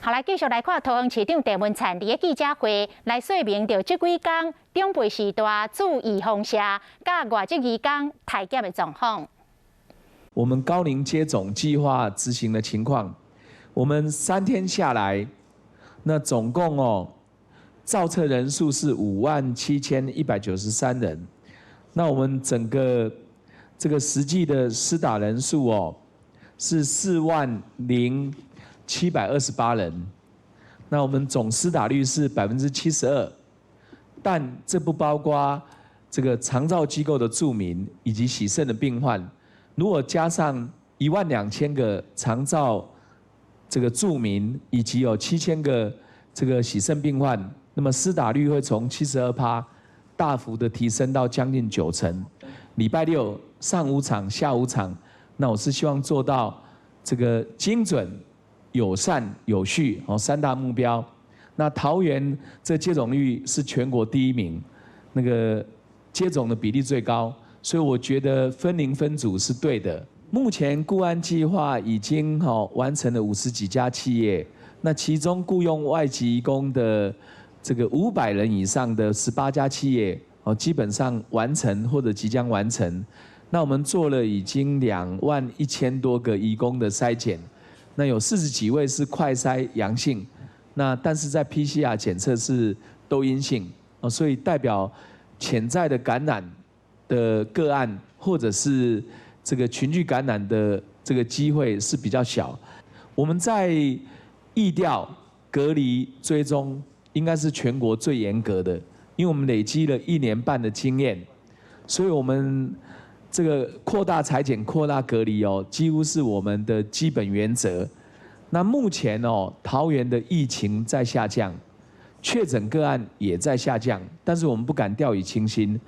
后来继续来看桃园市长郑文灿伫个记者会来说明着即几天长辈时代注意放射甲外籍移工待检的状况。我们高龄接种计划执行的情况，我们3天下来，那总共造册人数是57193人。那我们整个这个实际的施打人数是40728人。那我们总施打率是72%，但这不包括这个长照机构的住民以及洗肾的病患。如果加上12000个长照这个住民，以及有7000个这个洗肾病患，那么施打率会从72%大幅的提升到将近90%。礼拜六上午场、下午场，那我是希望做到这个精准、友善、有序3大目标。那桃园这接种率是全国第1名，那个接种的比例最高。所以我觉得分龄分组是对的。目前雇安计划已经完成了50几家企业，那其中雇用外籍移工的这个500人以上的18家企业，基本上完成或者即将完成。那我们做了已经21000多个移工的筛检，那有40几位是快筛阳性，那但是在 PCR 检测是都阴性，所以代表潜在的感染的个案，或者是这个群聚感染的这个机会是比较小。我们在疫调、隔离、追踪，应该是全国最严格的，因为我们累积了1年半的经验，所以我们这个扩大采检、扩大隔离几乎是我们的基本原则。那目前桃园的疫情在下降，确诊个案也在下降，但是我们不敢掉以轻心。